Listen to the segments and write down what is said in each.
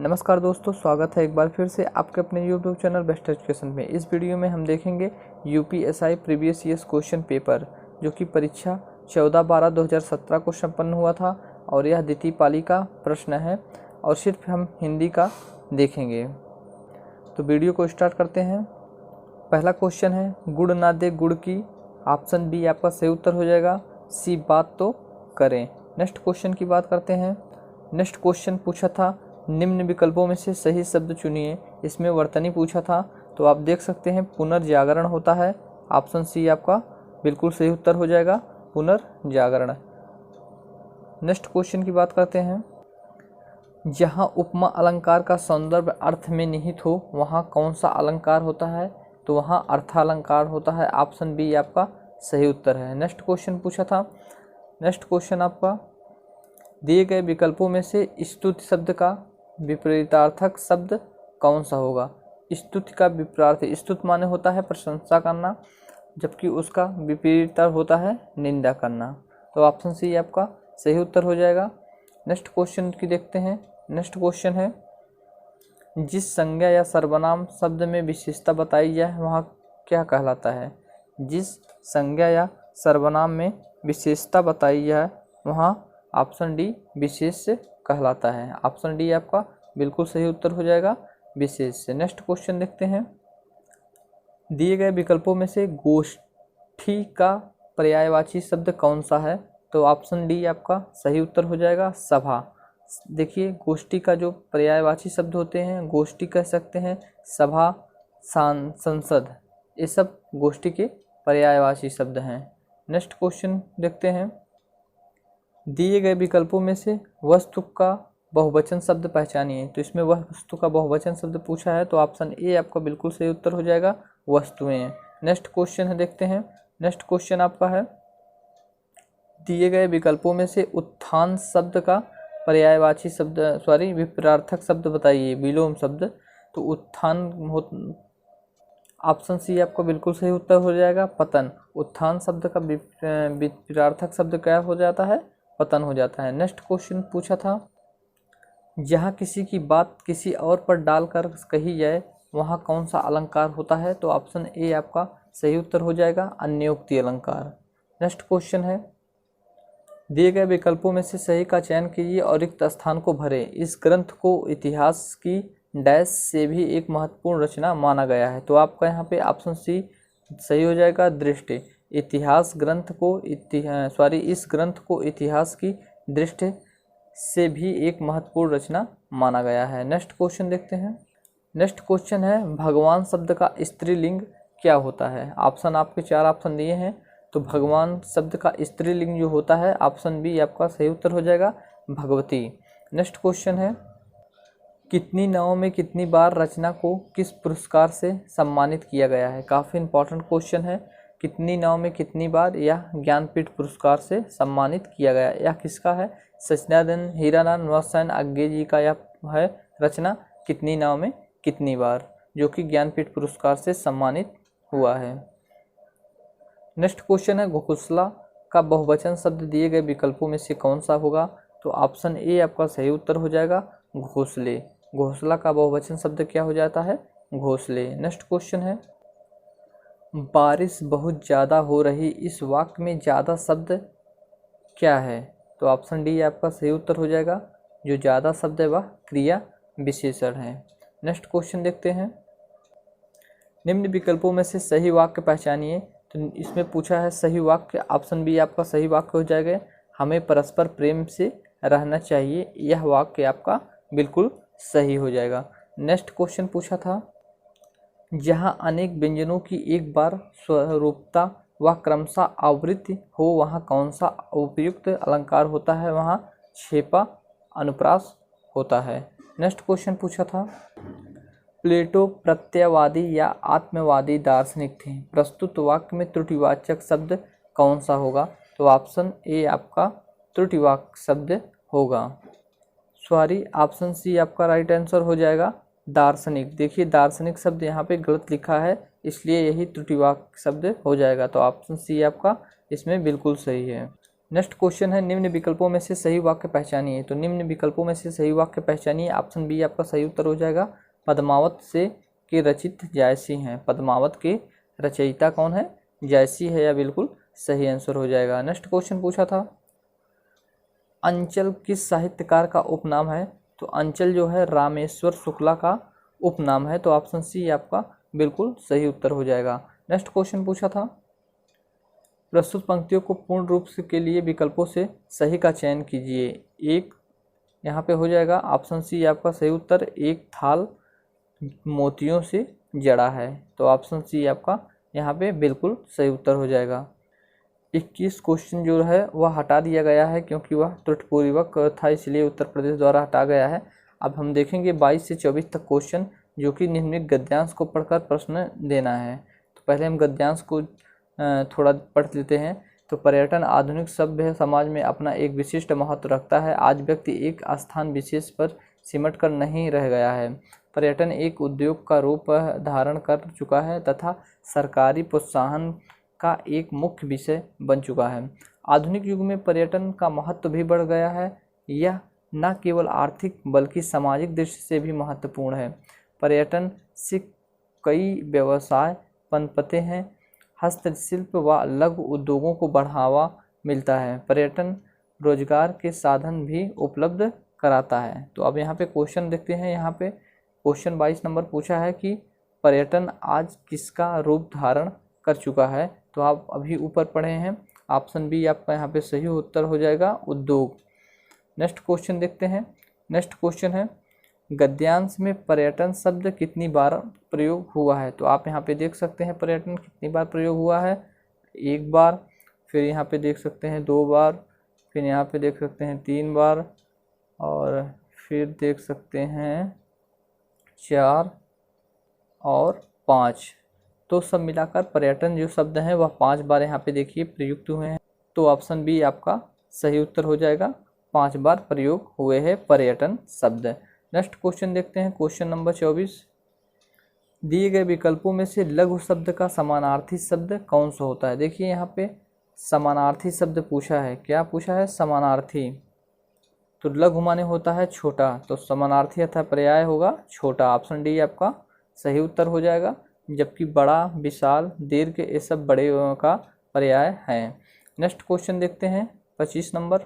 नमस्कार दोस्तों, स्वागत है एक बार फिर से आपके अपने YouTube चैनल बेस्ट एजुकेशन में। इस वीडियो में हम देखेंगे UPSI previous years question paper, जो कि परीक्षा 14/12/2017 को संपन्न हुआ था और यह द्वितीय पाली का प्रश्न है और सिर्फ हम हिंदी का देखेंगे। तो वीडियो को स्टार्ट करते हैं। पहला क्वेश्चन है, गुड़ ना दे गुड़ की। ऑप्शन बी आपका सही उत्तर हो जाएगा। सी बात तो करें। नेक्स्ट क्वेश्चन की बात करते हैं। नेक्स्ट क्वेश्चन पूछा था, निम्न विकल्पों में से सही शब्द चुनिए। इसमें वर्तनी पूछा था, तो आप देख सकते हैं पुनर्जागरण होता है। ऑप्शन सी आपका बिल्कुल सही उत्तर हो जाएगा, पुनर्जागरण। नेक्स्ट क्वेश्चन की बात करते हैं। जहाँ उपमा अलंकार का सौंदर्य अर्थ में निहित हो वहाँ कौन सा अलंकार होता है? तो वहाँ अर्थालंकार होता है। ऑप्शन बी आपका सही उत्तर है। नेक्स्ट क्वेश्चन पूछा था। नेक्स्ट क्वेश्चन आपका, दिए गए विकल्पों में से स्तुति शब्द का विपरीतार्थक शब्द कौन सा होगा? स्तुति का विपरीत, स्तुति माने होता है प्रशंसा करना, जबकि उसका विपरीत होता है निंदा करना। तो ऑप्शन सी आपका सही उत्तर हो जाएगा। नेक्स्ट क्वेश्चन की देखते हैं। नेक्स्ट क्वेश्चन है, जिस संज्ञा या सर्वनाम शब्द में विशेषता बताई जाए वहाँ क्या कहलाता है? जिस संज्ञा या सर्वनाम में विशेषता बताई जाए वहाँ ऑप्शन डी विशेष कहलाता है। ऑप्शन डी आपका बिल्कुल सही उत्तर हो जाएगा, विशेष से। नेक्स्ट क्वेश्चन देखते हैं। दिए गए विकल्पों में से गोष्ठी का पर्यायवाची शब्द कौन सा है? तो ऑप्शन डी आपका सही उत्तर हो जाएगा, सभा। देखिए, गोष्ठी का जो पर्यायवाची शब्द होते हैं, गोष्ठी कह सकते हैं, सभा, संसद, ये सब गोष्ठी के पर्यायवाची शब्द हैं। नेक्स्ट क्वेश्चन देखते हैं। दिए गए विकल्पों में से वस्तु का बहुवचन शब्द पहचानिए। तो इसमें वस्तु का बहुवचन शब्द पूछा है, तो ऑप्शन ए आपका बिल्कुल सही उत्तर हो जाएगा, वस्तुएं। नेक्स्ट क्वेश्चन है, देखते हैं। नेक्स्ट क्वेश्चन आपका है, दिए गए विकल्पों में से उत्थान शब्द का पर्यायवाची शब्द विपरीतार्थक शब्द बताइए, विलोम शब्द। तो उत्थान ऑप्शन सी आपका बिल्कुल सही उत्तर हो जाएगा, पतन। उत्थान शब्द का विपरीतार्थक शब्द क्या हो जाता है? पतन हो जाता है। नेक्स्ट क्वेश्चन पूछा था, जहाँ किसी की बात किसी और पर डालकर कही जाए वहाँ कौन सा अलंकार होता है? तो ऑप्शन ए आपका सही उत्तर हो जाएगा, अन्योक्ति अलंकार। नेक्स्ट क्वेश्चन है, दिए गए विकल्पों में से सही का चयन कीजिए और रिक्त स्थान को भरें। इस ग्रंथ को इतिहास की डैश से भी एक महत्वपूर्ण रचना माना गया है। तो आपका यहाँ पे ऑप्शन सी सही हो जाएगा, दृष्टि। इतिहास ग्रंथ को इस ग्रंथ को इतिहास की दृष्टि से भी एक महत्वपूर्ण रचना माना गया है। नेक्स्ट क्वेश्चन देखते हैं। नेक्स्ट क्वेश्चन है, भगवान शब्द का स्त्रीलिंग क्या होता है? ऑप्शन आपके 4 ऑप्शन दिए हैं, तो भगवान शब्द का स्त्रीलिंग जो होता है ऑप्शन बी आपका सही उत्तर हो जाएगा, भगवती। नेक्स्ट क्वेश्चन है, कितनी नावों में कितनी बार रचना को किस पुरस्कार से सम्मानित किया गया है? काफ़ी इंपॉर्टेंट क्वेश्चन है। कितनी नाव में कितनी बार यह ज्ञानपीठ पुरस्कार से सम्मानित किया गया? यह किसका है? सचिदानंद हीरालाल नवसेन आज्ञे जी का यह है रचना, कितनी नाव में कितनी बार, जो कि ज्ञानपीठ पुरस्कार से सम्मानित हुआ है। नेक्स्ट क्वेश्चन है, घोंसला का बहुवचन शब्द दिए गए विकल्पों में से कौन सा होगा? तो ऑप्शन ए आपका सही उत्तर हो जाएगा, घोंसले। घोंसला का बहुवचन शब्द क्या हो जाता है? घोंसले। नेक्स्ट क्वेश्चन है, बारिश बहुत ज़्यादा हो रही, इस वाक्य में ज़्यादा शब्द क्या है? तो ऑप्शन डी आपका सही उत्तर हो जाएगा, जो ज़्यादा शब्द है वह क्रिया विशेषण है। नेक्स्ट क्वेश्चन देखते हैं। निम्न विकल्पों में से सही वाक्य पहचानिए। तो इसमें पूछा है सही वाक्य, ऑप्शन बी आपका सही वाक्य हो जाएगा, हमें परस्पर प्रेम से रहना चाहिए। यह वाक्य आपका बिल्कुल सही हो जाएगा। नेक्स्ट क्वेश्चन पूछा था, जहाँ अनेक व्यंजनों की एक बार स्वरूपता व क्रमशः आवृत्ति हो वहाँ कौन सा उपयुक्त अलंकार होता है? वहाँ छेपा अनुप्रास होता है। नेक्स्ट क्वेश्चन पूछा था, प्लेटो प्रत्ययवादी या आत्मवादी दार्शनिक थे, प्रस्तुत वाक्य में त्रुटिवाचक शब्द कौन सा होगा? तो ऑप्शन ए आपका त्रुटिवाचक शब्द होगा, ऑप्शन सी आपका राइट आंसर हो जाएगा, दार्शनिक। देखिए, दार्शनिक शब्द यहाँ पे गलत लिखा है, इसलिए यही त्रुटिवाचक शब्द हो जाएगा। तो ऑप्शन सी आपका इसमें बिल्कुल सही है। नेक्स्ट क्वेश्चन है निम्न विकल्पों में से सही वाक्य पहचानिए। तो निम्न विकल्पों में से सही वाक्य पहचानिए। ऑप्शन बी आपका सही उत्तर हो जाएगा। पद्मावत से के रचित जायसी हैं। पद्मावत के रचयिता कौन है? जायसी है, या बिल्कुल सही आंसर हो जाएगा। नेक्स्ट क्वेश्चन पूछा था अंचल किस साहित्यकार का उपनाम है? तो अंचल जो है रामेश्वर शुक्ला का उपनाम है। तो ऑप्शन सी आपका बिल्कुल सही उत्तर हो जाएगा। नेक्स्ट क्वेश्चन पूछा था प्रस्तुत पंक्तियों को पूर्ण रूप से के लिए विकल्पों से सही का चयन कीजिए। एक यहाँ पे हो जाएगा ऑप्शन सी आपका सही उत्तर। एक थाल मोतियों से जड़ा है। तो ऑप्शन सी आपका यहाँ पे बिल्कुल सही उत्तर हो जाएगा। 21 क्वेश्चन जो है वह हटा दिया गया है क्योंकि वह त्रुटिपूर्वक था, इसलिए उत्तर प्रदेश द्वारा हटा गया है। अब हम देखेंगे 22 से 24 तक क्वेश्चन, जो कि निम्नलिखित गद्यांश को पढ़कर प्रश्न देना है। तो पहले हम गद्यांश को थोड़ा पढ़ लेते हैं। तो पर्यटन आधुनिक सभ्य समाज में अपना एक विशिष्ट महत्व रखता है। आज व्यक्ति एक स्थान विशेष पर सिमट कर नहीं रह गया है। पर्यटन एक उद्योग का रूप धारण कर चुका है तथा सरकारी प्रोत्साहन का एक मुख्य विषय बन चुका है। आधुनिक युग में पर्यटन का महत्व भी बढ़ गया है। यह न केवल आर्थिक बल्कि सामाजिक दृष्टि से भी महत्वपूर्ण है। पर्यटन से कई व्यवसाय पनपते हैं। हस्तशिल्प व लघु उद्योगों को बढ़ावा मिलता है। पर्यटन रोजगार के साधन भी उपलब्ध कराता है। तो अब यहाँ पे क्वेश्चन देखते हैं। यहाँ पे क्वेश्चन 22 नंबर पूछा है कि पर्यटन आज किसका रूप धारण कर चुका है? तो आप अभी ऊपर पढ़े हैं, ऑप्शन बी आपका यहाँ पे सही उत्तर हो जाएगा, उद्योग। नेक्स्ट क्वेश्चन देखते हैं। नेक्स्ट क्वेश्चन है गद्यांश में पर्यटन शब्द कितनी बार प्रयोग हुआ है? तो आप यहाँ पे देख सकते हैं पर्यटन कितनी बार प्रयोग हुआ है। एक बार, फिर यहाँ पे देख सकते हैं 2 बार, फिर यहाँ पे देख सकते हैं 3 बार, और फिर देख सकते हैं 4 और 5। तो सब मिलाकर पर्यटन जो शब्द हैं वह 5 बार यहाँ पे देखिए प्रयुक्त हुए हैं। तो ऑप्शन बी आपका सही उत्तर हो जाएगा। 5 बार प्रयोग हुए हैं पर्यटन शब्द। नेक्स्ट क्वेश्चन देखते हैं। क्वेश्चन नंबर 24, दिए गए विकल्पों में से लघु शब्द का समानार्थी शब्द कौन सा होता है? देखिए यहाँ पे समानार्थी शब्द पूछा है। क्या पूछा है? समानार्थी। तो लघु माने होता है छोटा, तो समानार्थी अर्थात पर्याय होगा छोटा। ऑप्शन डी आपका सही उत्तर हो जाएगा। जबकि बड़ा, विशाल, दीर्घ ये सब बड़े का पर्याय हैं। नेक्स्ट क्वेश्चन देखते हैं 25 नंबर,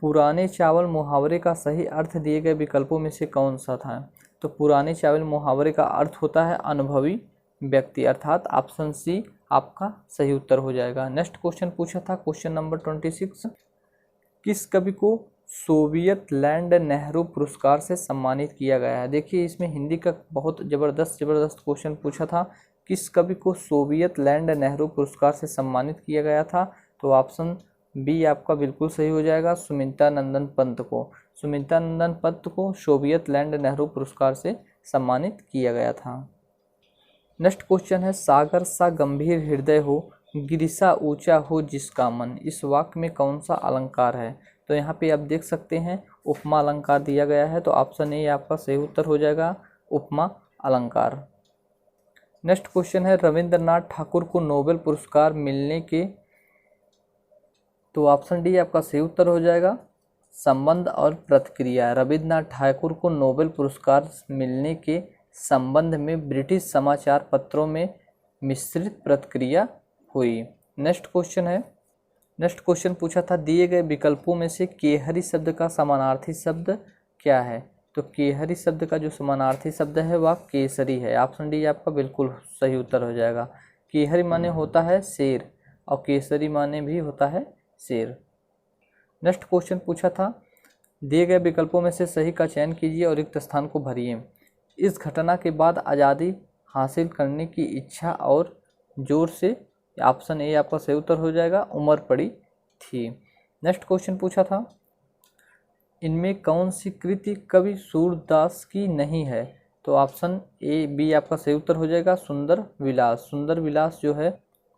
पुराने चावल मुहावरे का सही अर्थ दिए गए विकल्पों में से कौन सा था? तो पुराने चावल मुहावरे का अर्थ होता है अनुभवी व्यक्ति, अर्थात ऑप्शन सी आपका सही उत्तर हो जाएगा। नेक्स्ट क्वेश्चन पूछा था क्वेश्चन नंबर 26, किस कवि को सोवियत लैंड नेहरू पुरस्कार से सम्मानित किया गया है? देखिए इसमें हिंदी का बहुत ज़बरदस्त क्वेश्चन पूछा था। किस कवि को सोवियत लैंड नेहरू पुरस्कार से सम्मानित किया गया था? तो ऑप्शन बी आपका बिल्कुल सही हो जाएगा, सुमित्रा नंदन पंत को। सुमित्रा नंदन पंत को सोवियत लैंड नेहरू पुरस्कार से सम्मानित किया गया था। नेक्स्ट क्वेश्चन है सागर सा गंभीर हृदय हो, गिरिसा ऊंचा हो जिसका मन, इस वाक्य में कौन सा अलंकार है? तो यहाँ पे आप देख सकते हैं उपमा अलंकार दिया गया है। तो ऑप्शन ए आपका सही उत्तर हो जाएगा, उपमा अलंकार। नेक्स्ट क्वेश्चन है रविंद्रनाथ ठाकुर को नोबेल पुरस्कार मिलने के, तो ऑप्शन डी आपका सही उत्तर हो जाएगा, संबंध और प्रतिक्रिया। रविंद्रनाथ ठाकुर को नोबेल पुरस्कार मिलने के संबंध में ब्रिटिश समाचार पत्रों में मिश्रित प्रतिक्रिया हुई। नेक्स्ट क्वेश्चन है, नेक्स्ट क्वेश्चन पूछा था दिए गए विकल्पों में से केहरी शब्द का समानार्थी शब्द क्या है? तो केहरी शब्द का जो समानार्थी शब्द है वह केसरी है। ऑप्शन डी आपका बिल्कुल सही उत्तर हो जाएगा। केहरी माने होता है शेर और केसरी माने भी होता है शेर। नेक्स्ट क्वेश्चन पूछा था दिए गए विकल्पों में से सही का चयन कीजिए और रिक्त स्थान को भरिए। इस घटना के बाद आज़ादी हासिल करने की इच्छा और जोर से, ऑप्शन ए आपका सही उत्तर हो जाएगा, उमर पड़ी थी। नेक्स्ट क्वेश्चन पूछा था इनमें कौन सी कृति कवि सूरदास की नहीं है? तो ऑप्शन ए बी आपका सही उत्तर हो जाएगा, सुंदर विलास। सुंदर विलास जो है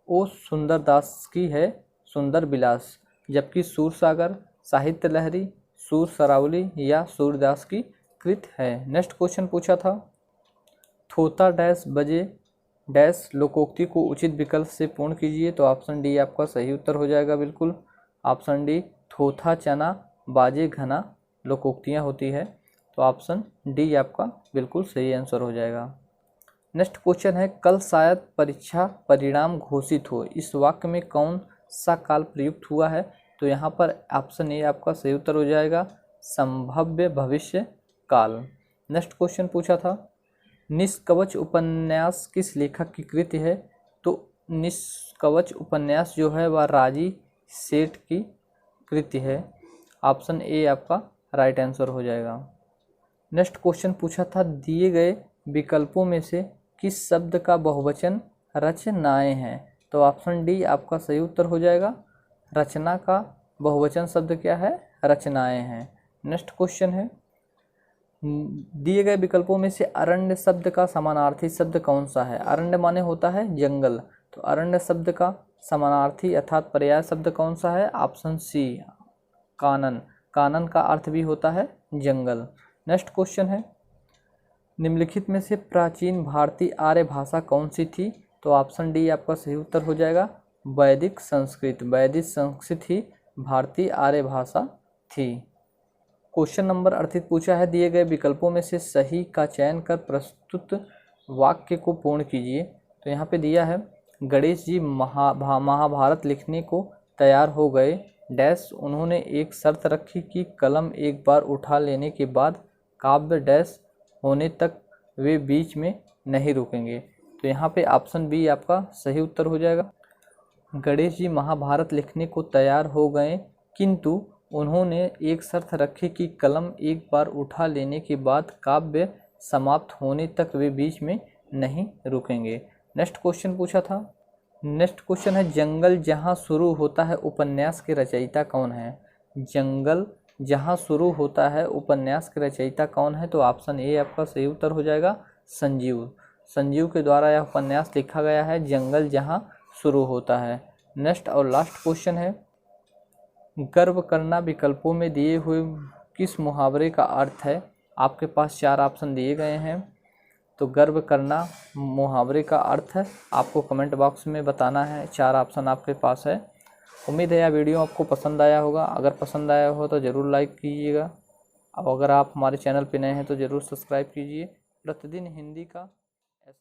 वो सुंदरदास की है, सुंदर विलास। जबकि सूरसागर, साहित्य लहरी, सूर सरावली या सूरदास की कृत है। नेक्स्ट क्वेश्चन पूछा था थोता डैश बजे डैश लोकोक्ति को उचित विकल्प से पूर्ण कीजिए। तो ऑप्शन डी आपका सही उत्तर हो जाएगा बिल्कुल, ऑप्शन डी थोथा चना बाजे घना लोकोक्तियाँ होती है। तो ऑप्शन डी आपका बिल्कुल सही आंसर हो जाएगा। नेक्स्ट क्वेश्चन है, कल शायद परीक्षा परिणाम घोषित हो, इस वाक्य में कौन सा काल प्रयुक्त हुआ है? तो यहाँ पर ऑप्शन ए आपका सही उत्तर हो जाएगा, संभाव्य भविष्य काल। नेक्स्ट क्वेश्चन पूछा था, निष्कवच उपन्यास किस लेखक की कृति है? तो निष्कवच उपन्यास जो है वह राजी सेठ की कृति है। ऑप्शन ए आपका राइट आंसर हो जाएगा। नेक्स्ट क्वेश्चन पूछा था, दिए गए विकल्पों में से किस शब्द का बहुवचन रचनाएं हैं? तो ऑप्शन डी आपका सही उत्तर हो जाएगा, रचना का बहुवचन शब्द क्या है? रचनाएं हैं। नेक्स्ट क्वेश्चन है, दिए गए विकल्पों में से अरण्य शब्द का समानार्थी शब्द कौन सा है? अरण्य माने होता है जंगल, तो अरण्य शब्द का समानार्थी अर्थात पर्याय शब्द कौन सा है? ऑप्शन सी कानन। कानन का अर्थ भी होता है जंगल। नेक्स्ट क्वेश्चन है, निम्नलिखित में से प्राचीन भारतीय आर्य भाषा कौन सी थी? तो ऑप्शन डी आपका सही उत्तर हो जाएगा, वैदिक संस्कृत। वैदिक संस्कृत ही भारतीय आर्य भाषा थी। क्वेश्चन नंबर 38 पूछा है, दिए गए विकल्पों में से सही का चयन कर प्रस्तुत वाक्य को पूर्ण कीजिए। तो यहाँ पे दिया है, गणेश जी महाभारत लिखने को तैयार हो गए डैश, उन्होंने एक शर्त रखी कि कलम एक बार उठा लेने के बाद काव्य डैश होने तक वे बीच में नहीं रुकेंगे। तो यहाँ पे ऑप्शन बी आपका सही उत्तर हो जाएगा, गणेश जी महाभारत लिखने को तैयार हो गए किंतु उन्होंने एक शर्त रखी कि कलम एक बार उठा लेने के बाद काव्य समाप्त होने तक वे बीच में नहीं रुकेंगे। नेक्स्ट क्वेश्चन पूछा था, नेक्स्ट क्वेश्चन है, जंगल जहाँ शुरू होता है उपन्यास के रचयिता कौन है? जंगल जहाँ शुरू होता है उपन्यास के रचयिता कौन है? तो ऑप्शन ए आपका सही उत्तर हो जाएगा, संजीव। संजीव के द्वारा यह उपन्यास लिखा गया है, जंगल जहाँ शुरू होता है। नेक्स्ट और लास्ट क्वेश्चन है, गर्व करना विकल्पों में दिए हुए किस मुहावरे का अर्थ है? आपके पास 4 ऑप्शन दिए गए हैं, तो गर्व करना मुहावरे का अर्थ है आपको कमेंट बॉक्स में बताना है। 4 ऑप्शन आपके पास है। उम्मीद है यह वीडियो आपको पसंद आया होगा। अगर पसंद आया हो तो ज़रूर लाइक कीजिएगा। अब अगर आप हमारे चैनल पर नए हैं तो ज़रूर सब्सक्राइब कीजिए। प्रतिदिन हिंदी का ऐसा